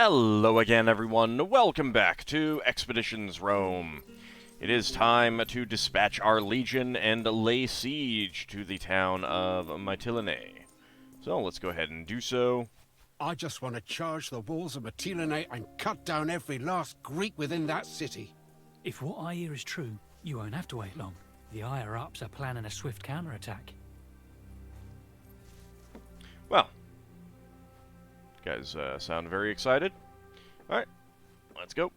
Hello again, everyone. Welcome back to Expeditions Rome. It is time to dispatch our legion and lay siege to the town of Mytilene. So let's go ahead and do so. I just want to charge the walls of Mytilene and cut down every last Greek within that city. If what I hear is true, you won't have to wait long. The higher-ups are planning a swift counterattack. Well, you guys sound very excited. Alright, let's go.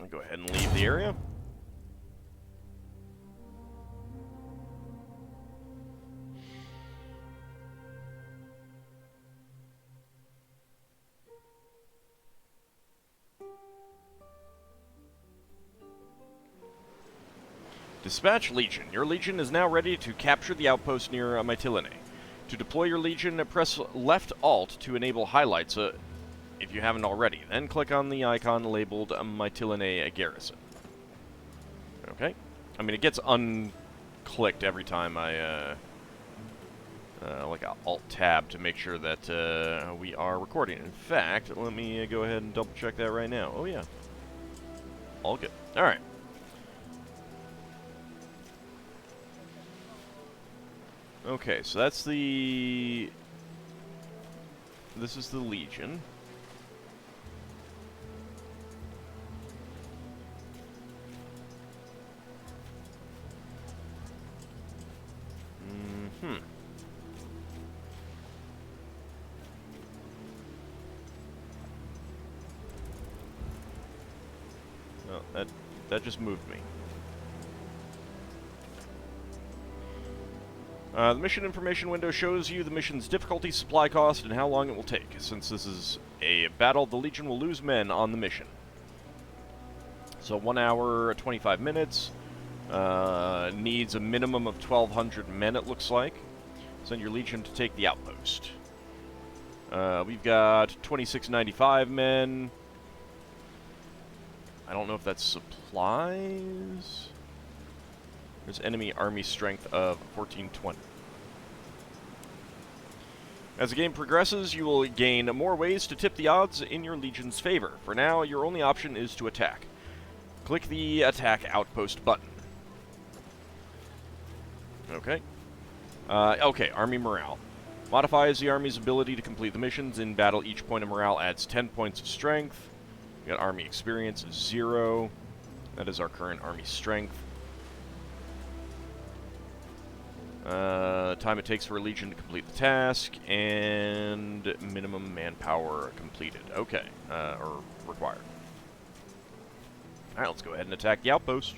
I'll go ahead and leave the area. Dispatch Legion. Your Legion is now ready to capture the outpost near Mytilene. To deploy your Legion, press left Alt to enable highlights if you haven't already. Then click on the icon labeled Mytilene Garrison. Okay. I mean, it gets unclicked every time I like Alt-Tab to make sure that we are recording. In fact, let me go ahead and double-check that right now. Oh, yeah. All good. All right. Okay, so that's the... This is the Legion. Oh, that just moved me. The mission information window shows you the mission's difficulty, supply cost, and how long it will take. Since this is a battle, the Legion will lose men on the mission. So 1 hour, 25 minutes. Needs a minimum of 1,200 men, it looks like. Send your Legion to take the outpost. We've got 2,695 men. I don't know if that's supplies. There's enemy army strength of 1420. As the game progresses, you will gain more ways to tip the odds in your Legion's favor. For now, your only option is to attack. Click the Attack Outpost button. Okay. Okay, Army Morale. Modifies the Army's ability to complete the missions. In battle, each point of morale adds 10 points of strength. We got Army Experience, 0. That is our current Army Strength. Time it takes for a Legion to complete the task, and minimum manpower completed. Okay, or required. Alright, let's go ahead and attack the outpost.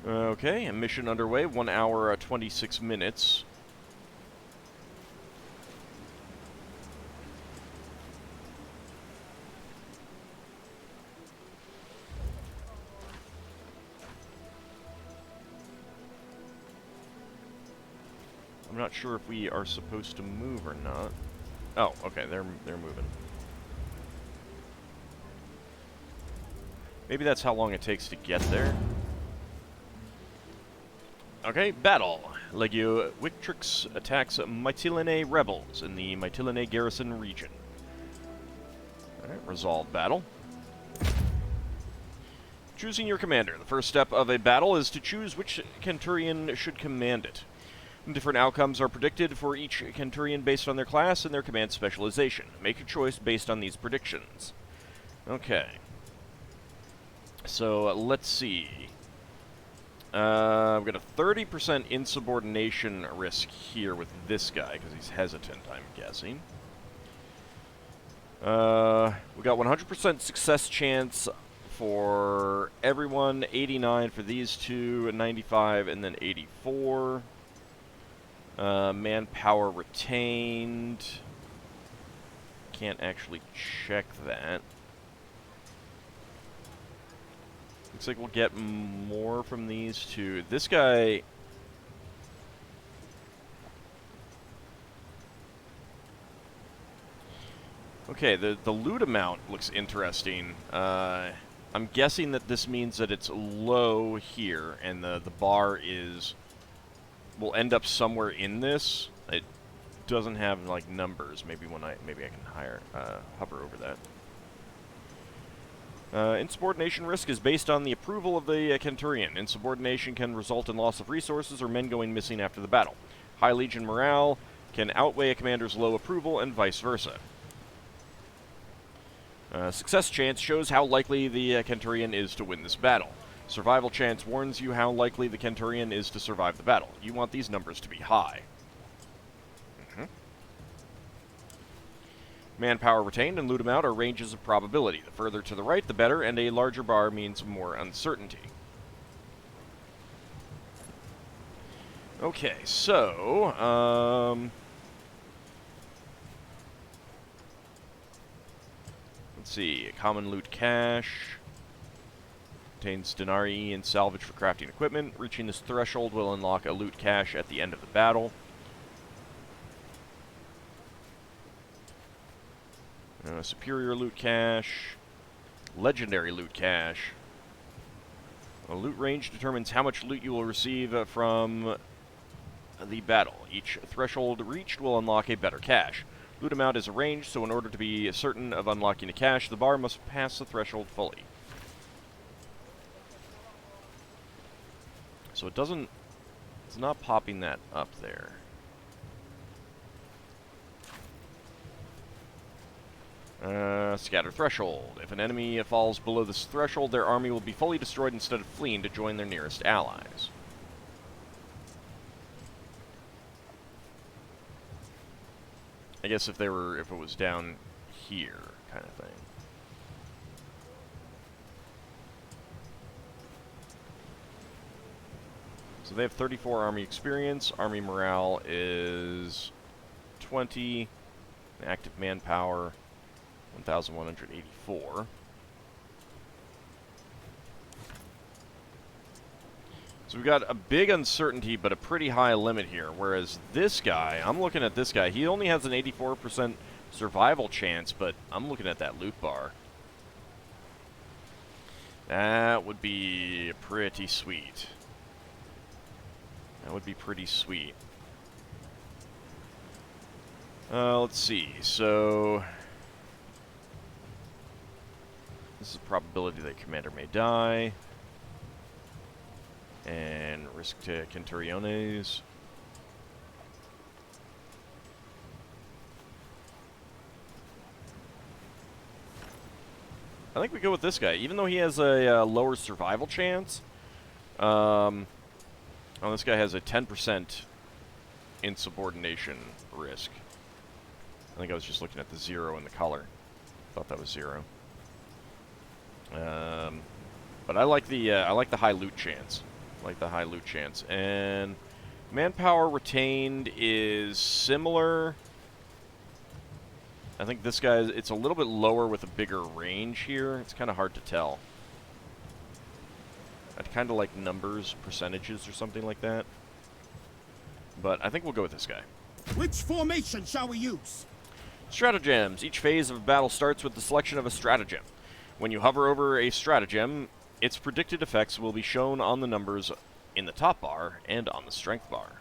Okay, a mission underway, 1 hour, 26 minutes. I'm not sure if we are supposed to move or not. Oh, okay, they're moving. Maybe that's how long it takes to get there. Okay, battle. Legio Victrix attacks Mytilene rebels in the Mytilene garrison region. Alright, resolve battle. Choosing your commander. The first step of a battle is to choose which centurion should command it. Different outcomes are predicted for each centurion based on their class and their command specialization. Make a choice based on these predictions. Okay. So, let's see. I've got a 30% insubordination risk here with this guy, because he's hesitant, I'm guessing. We got 100% success chance for everyone, 89 for these two, 95, and then 84. Manpower retained. Can't actually check that. Looks like we'll get more from these two. This guy... Okay, the loot amount looks interesting. I'm guessing that this means that it's low here, and the bar is will end up somewhere in this. It doesn't have like numbers. Maybe I can hover over that. Insubordination risk is based on the approval of the Centurion. Insubordination can result in loss of resources or men going missing after the battle. High Legion morale can outweigh a commander's low approval, and vice versa. Success chance shows how likely the Centurion is to win this battle. Survival chance warns you how likely the Centurion is to survive the battle. You want these numbers to be high. Manpower retained and loot amount are ranges of probability. The further to the right, the better, and a larger bar means more uncertainty. Okay, so, let's see. Common loot cache. Contains denarii and salvage for crafting equipment. Reaching this threshold will unlock a loot cache at the end of the battle. Superior loot cache. Legendary loot cache. A loot range determines how much loot you will receive from the battle. Each threshold reached will unlock a better cache. Loot amount is a range, so in order to be certain of unlocking a cache, the bar must pass the threshold fully. So it's not popping that up there. Scatter threshold. If an enemy falls below this threshold, their army will be fully destroyed instead of fleeing to join their nearest allies. I guess if it was down here, kind of thing. So they have 34 army experience. Army morale is 20. Active manpower, 1,184. So we've got a big uncertainty, but a pretty high limit here. Whereas this guy, I'm looking at this guy, he only has an 84% survival chance, but I'm looking at that loot bar. That would be pretty sweet. That would be pretty sweet. Let's see. So this is a probability that commander may die. And risk to Centuriones. I think we go with this guy. Even though he has a lower survival chance, this guy has a 10% insubordination risk. I think I was just looking at the 0 in the color. Thought that was 0. But I like the high loot chance. And manpower retained is similar. I think this guy, it's a little bit lower with a bigger range here. It's kind of hard to tell. I'd kind of like numbers, percentages, or something like that. But I think we'll go with this guy. Which formation shall we use? Stratagems. Each phase of a battle starts with the selection of a stratagem. When you hover over a stratagem, its predicted effects will be shown on the numbers in the top bar and on the strength bar.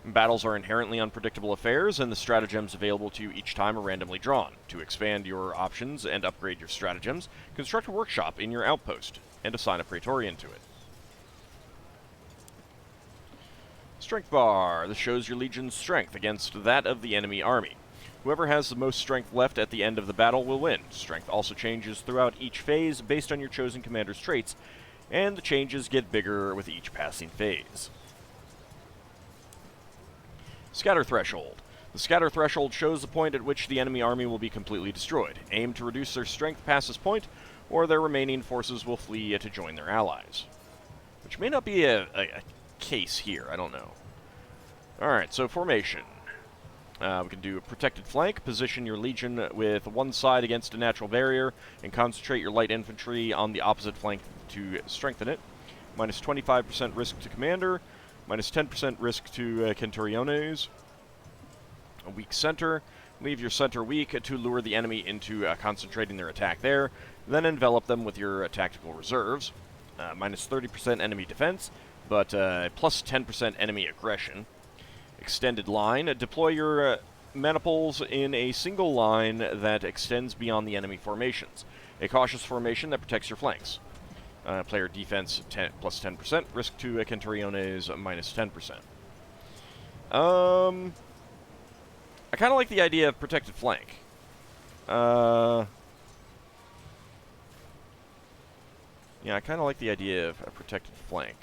Battles are inherently unpredictable affairs, and the stratagems available to you each time are randomly drawn. To expand your options and upgrade your stratagems, construct a workshop in your outpost, and assign a Praetorian to it. Strength bar. This shows your legion's strength against that of the enemy army. Whoever has the most strength left at the end of the battle will win. Strength also changes throughout each phase based on your chosen commander's traits, and the changes get bigger with each passing phase. Scatter threshold. The scatter threshold shows the point at which the enemy army will be completely destroyed. Aim to reduce their strength past this point, or their remaining forces will flee to join their allies. Which may not be a case here, I don't know. Alright, so formation. We can do a protected flank. Position your legion with one side against a natural barrier, and concentrate your light infantry on the opposite flank to strengthen it. Minus 25% risk to commander. Minus 10% risk to Centuriones. A weak center. Leave your center weak to lure the enemy into concentrating their attack there. Then envelop them with your tactical reserves. Minus 30% enemy defense. but plus 10% enemy aggression. Extended line. Deploy your maniples in a single line that extends beyond the enemy formations. A cautious formation that protects your flanks. Player defense plus 10%. Risk to Centuriones minus 10%. I kind of like the idea of protected flank. Yeah, I kind of like the idea of a protected flank.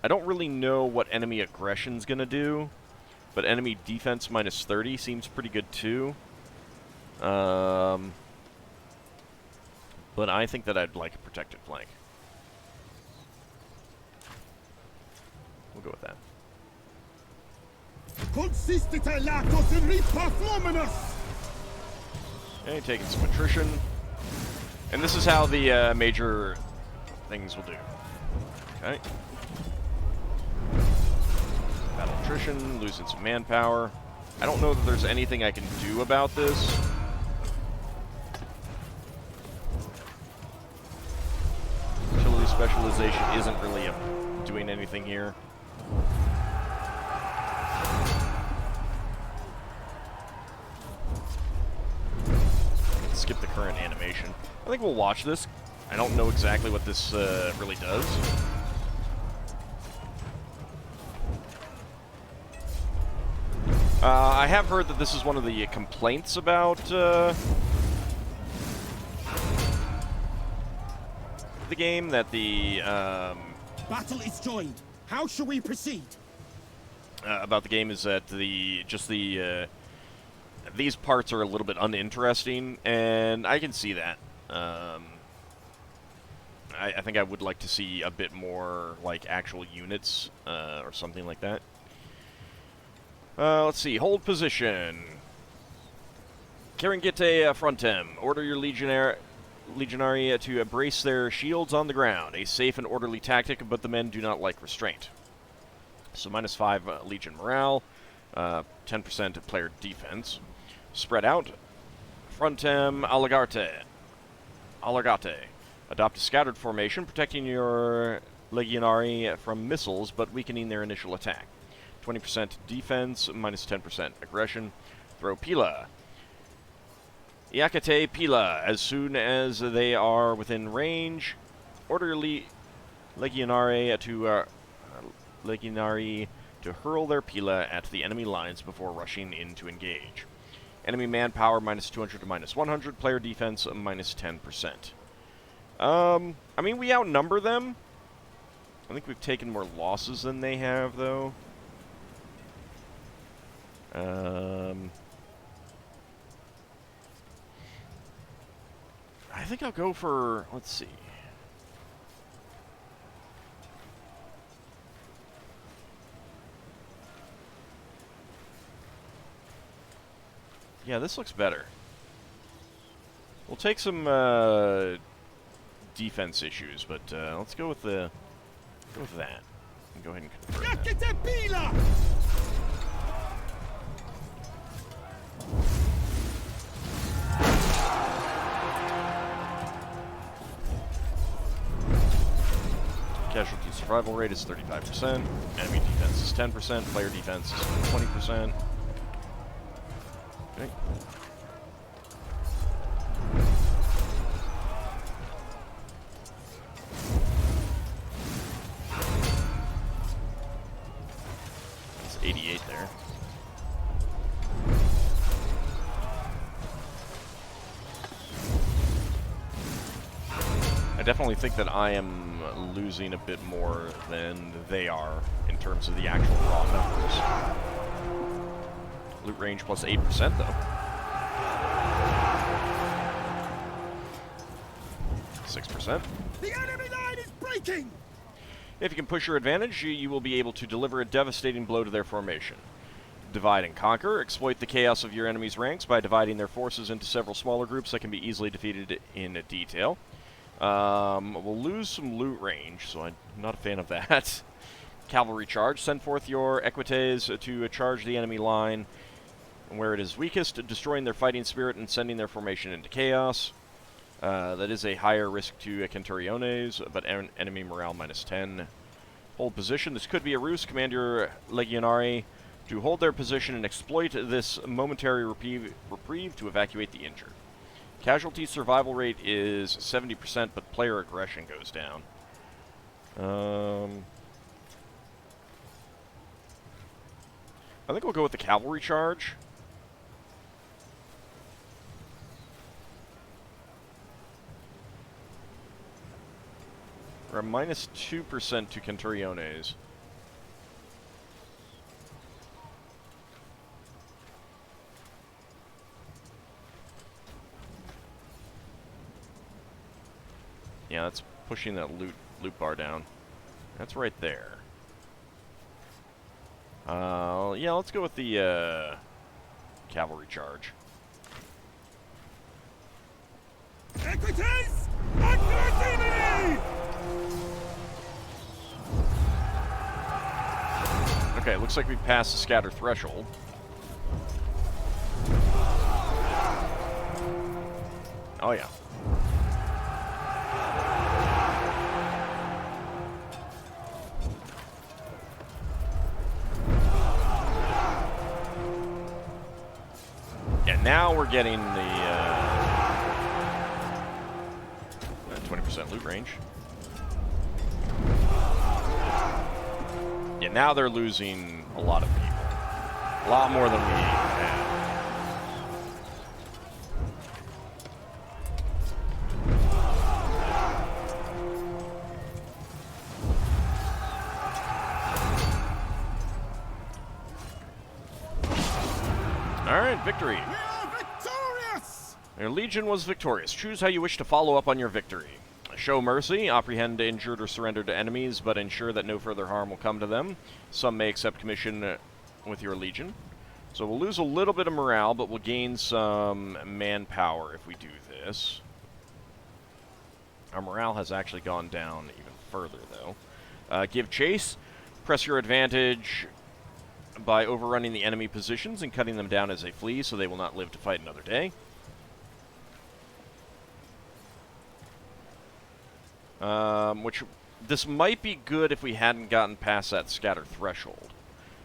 I don't really know what enemy aggression's gonna do, but enemy defense minus 30 seems pretty good too. But I think that I'd like a protected flank. We'll go with that. Okay, taking some attrition. And this is how the major things will do. Okay. Battle attrition, losing some manpower. I don't know that there's anything I can do about this. Utility specialization isn't really doing anything here. Skip the current animation. I think we'll watch this. I don't know exactly what this really does. I have heard that this is one of the complaints about the game, that the battle is joined. How shall we proceed? About the game is that these parts are a little bit uninteresting, and I can see that. I think I would like to see a bit more, like, actual units, or something like that. Let's see. Hold position. Caringite frontem. Order your legionary to brace their shields on the ground. A safe and orderly tactic, but the men do not like restraint. So minus 5 legion morale, 10% player defense. Spread out. Frontem allargate. Adopt a scattered formation, protecting your legionary from missiles, but weakening their initial attack. 20% defense, minus 10% aggression. Throw pila. Iacate pila. As soon as they are within range, order legionary to hurl their pila at the enemy lines before rushing in to engage. Enemy manpower minus 200 to minus 100. Player defense minus 10%. I mean, we outnumber them. I think we've taken more losses than they have, though. I think I'll go for, let's see. Yeah, this looks better. We'll take some defense issues, but let's go with that. And go ahead and confirm that. Casualty survival rate is 35%. Enemy defense is 10%. Player defense is 20%. Okay. That's 88 there. I definitely think that I am losing a bit more than they are in terms of the actual raw numbers. Loot range plus 8% though. 6%. The enemy line is breaking! If you can push your advantage, you will be able to deliver a devastating blow to their formation. Divide and conquer. Exploit the chaos of your enemy's ranks by dividing their forces into several smaller groups that can be easily defeated in detail. We'll lose some loot range, so I'm not a fan of that. Cavalry charge. Send forth your equites to charge the enemy line where it is weakest, destroying their fighting spirit and sending their formation into chaos. That is a higher risk to Centuriones, but enemy morale minus 10. Hold position. This could be a ruse. Command your legionari to hold their position and exploit this momentary reprieve to evacuate the injured. Casualty survival rate is 70%, but player aggression goes down. I think we'll go with the cavalry charge. We're at -2% to Centuriones. Yeah, that's pushing that loot bar down. That's right there. Yeah, let's go with the cavalry charge. Equites! Activity! Okay, looks like we passed the scatter threshold. Oh yeah. Yeah, now we're getting the 20% loot range. Yeah, now they're losing a lot of people. A lot more than we had. Alright, victory. We are victorious! Your legion was victorious. Choose how you wish to follow up on your victory. Show mercy, apprehend injured or surrendered enemies, but ensure that no further harm will come to them. Some may accept commission with your legion. So we'll lose a little bit of morale, but we'll gain some manpower if we do this. Our morale has actually gone down even further, though. Give chase. Press your advantage by overrunning the enemy positions and cutting them down as they flee, so they will not live to fight another day. Which, this might be good if we hadn't gotten past that scatter threshold.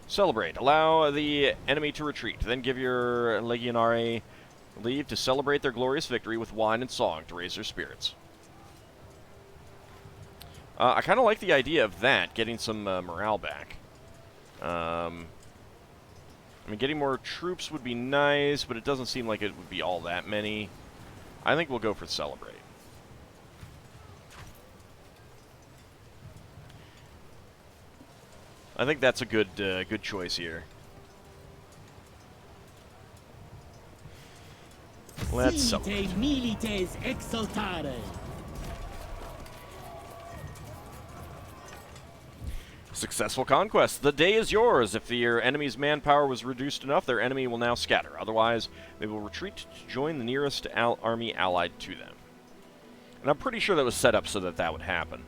Celebrate. Allow the enemy to retreat. Then give your legionari leave to celebrate their glorious victory with wine and song to raise their spirits. I kind of like the idea of that, getting some morale back. I mean, getting more troops would be nice, but it doesn't seem like it would be all that many. I think we'll go for celebrate. I think that's a good good choice here. Let's celebrate. Milites exultare. Successful conquest. The day is yours. If your enemy's manpower was reduced enough, their enemy will now scatter. Otherwise, they will retreat to join the nearest army allied to them. And I'm pretty sure that was set up so that that would happen.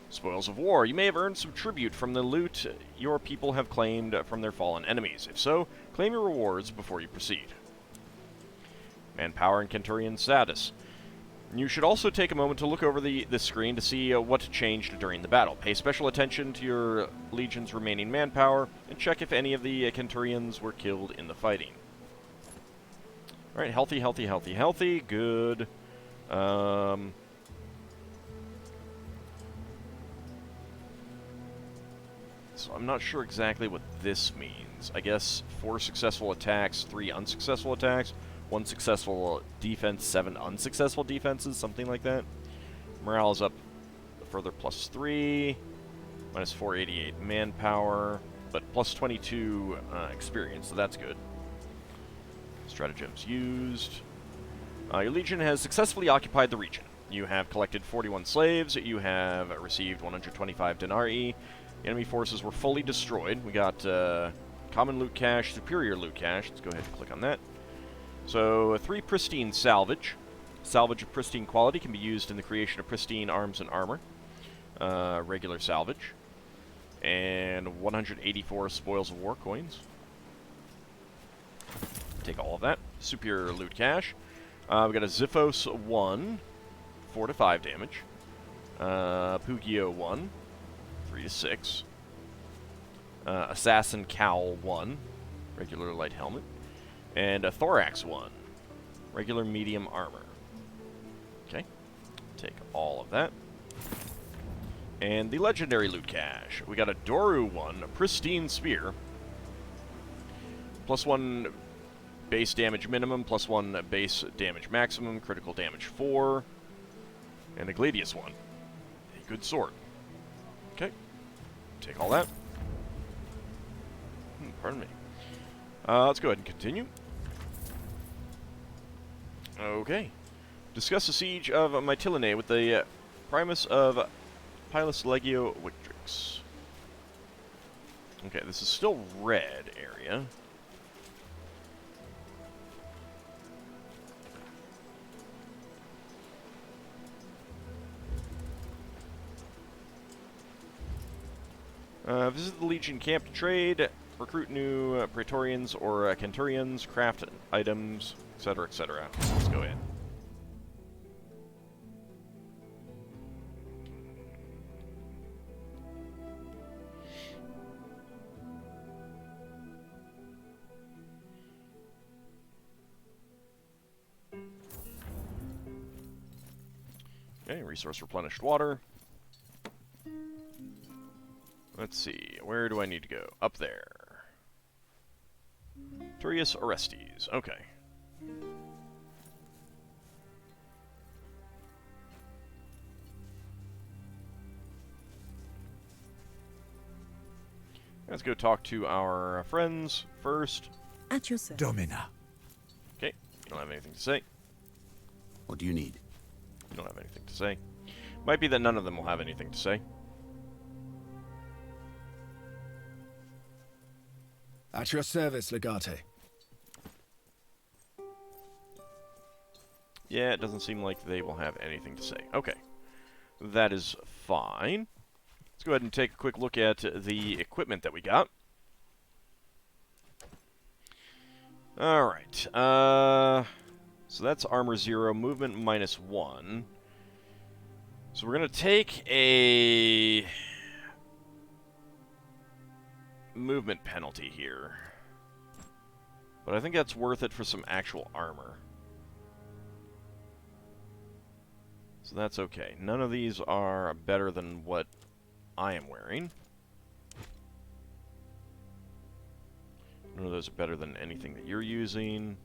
Spoils of war. You may have earned some tribute from the loot your people have claimed from their fallen enemies. If so, claim your rewards before you proceed. Manpower and Centurion status. You should also take a moment to look over the screen to see what changed during the battle. Pay special attention to your legion's remaining manpower, and check if any of the Centurions were killed in the fighting. Alright, healthy, healthy, healthy, healthy. Good. So I'm not sure exactly what this means. I guess 4 successful attacks, 3 unsuccessful attacks, 1 successful defense, 7 unsuccessful defenses, something like that. Morale is up further, +3, minus 488 manpower, but plus 22 experience, so that's good. Stratagems used. Your legion has successfully occupied the region. You have collected 41 slaves. You have received 125 denarii. The enemy forces were fully destroyed. We got common loot cache, superior loot cache. Let's go ahead and click on that. So 3 pristine salvage. Salvage of pristine quality can be used in the creation of pristine arms and armor. Regular salvage. And 184 spoils of war coins. Take all of that. Superior loot cache. We got a Xiphos 1, 4 to 5 damage. Pugio 1, 3 to 6. Assassin Cowl 1, regular light helmet. And a Thorax 1, regular medium armor. Okay, take all of that. And the legendary loot cache. We got a Doru 1, a pristine spear. +1 base damage minimum, +1 base damage maximum, critical damage 4. And a Gladius 1. A good sword. Okay, take all that. Pardon me. Let's go ahead and continue. Okay. Discuss the siege of Mytilene with the Primus of Pilus Legio Victrix. Okay, this is still red area. Visit the Legion camp to trade, recruit new Praetorians or Centurions, craft items, etc., etc. Let's go in. Okay, resource replenished water. Let's see, where do I need to go? Up there. Turius Orestes, okay. Let's go talk to our friends first. At your service. Domina. Okay, you don't have anything to say. What do you need? You don't have anything to say. Might be that none of them will have anything to say. At your service, Legate. Yeah, it doesn't seem like they will have anything to say. Okay, that is fine. Let's go ahead and take a quick look at the equipment that we got. Alright, so that's armor 0, movement -1. So we're going to take a movement penalty here. But I think that's worth it for some actual armor. So that's okay. None of these are better than what I am wearing. None of those are better than anything that you're using.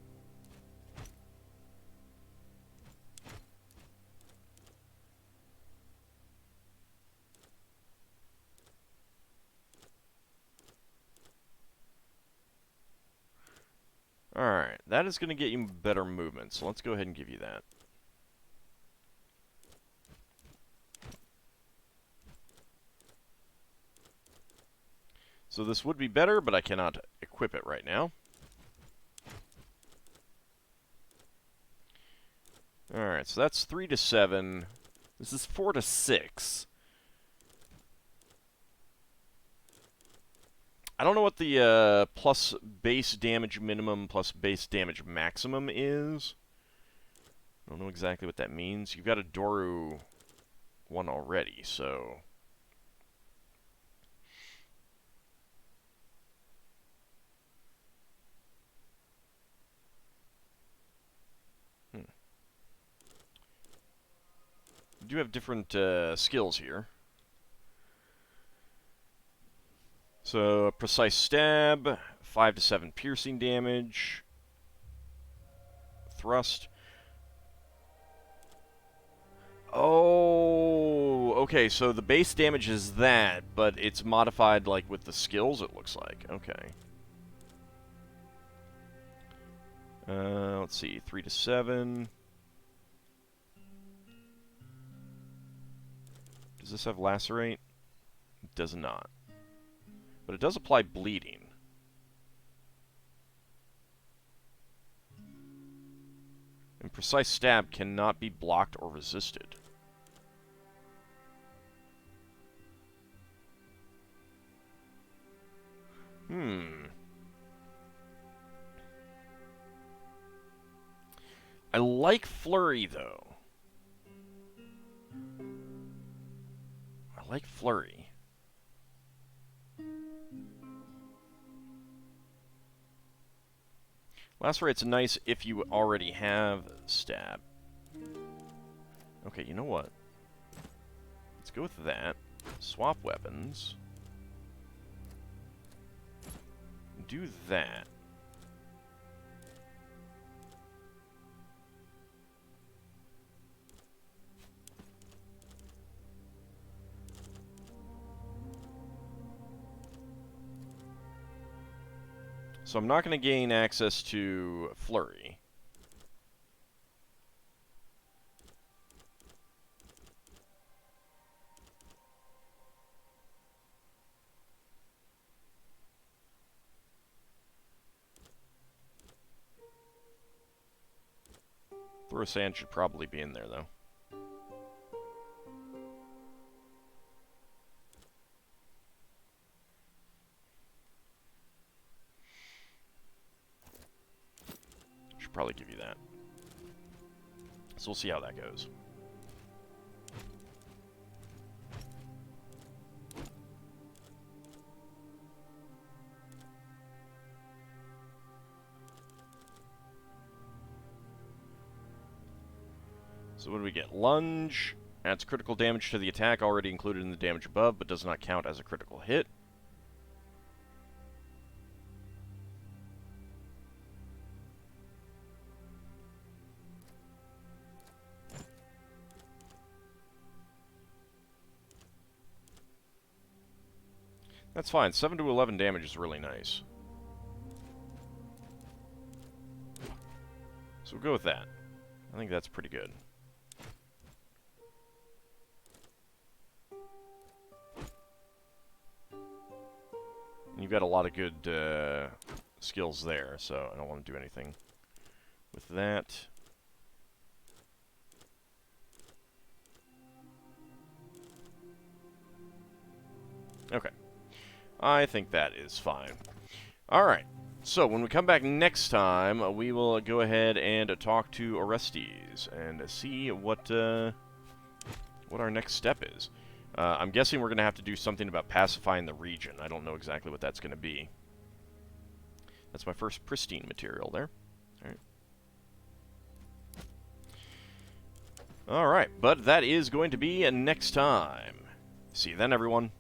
Alright, that is going to get you better movement, so let's go ahead and give you that. So this would be better, but I cannot equip it right now. Alright, so that's 3 to 7. This is 4 to 6. I don't know what the plus base damage minimum plus base damage maximum is. I don't know exactly what that means. You've got a Doru one already, so... You do have different skills here. So, precise stab, 5 to 7 piercing damage, thrust. Oh, okay, so the base damage is that, but it's modified, like, with the skills, it looks like. Okay. Let's see, 3 to 7. Does this have lacerate? It does not. But it does apply bleeding. And precise stab cannot be blocked or resisted. I like flurry, though. like flurry. Lacerate's nice if you already have stab. Okay, you know what? Let's go with that. Swap weapons. Do that. So I'm not going to gain access to flurry. Throw sand should probably be in there, though. Should probably give you that. So we'll see how that goes. So what do we get? Lunge. Adds critical damage to the attack already included in the damage above, but does not count as a critical hit. That's fine. 7 to 11 damage is really nice. So we'll go with that. I think that's pretty good. You've got a lot of good skills there, so I don't want to do anything with that. Okay. I think that is fine. Alright, so when we come back next time, we will go ahead and talk to Orestes and see what our next step is. I'm guessing we're going to have to do something about pacifying the region. I don't know exactly what that's going to be. That's my first pristine material there. Alright. Alright, but that is going to be next time. See you then, everyone.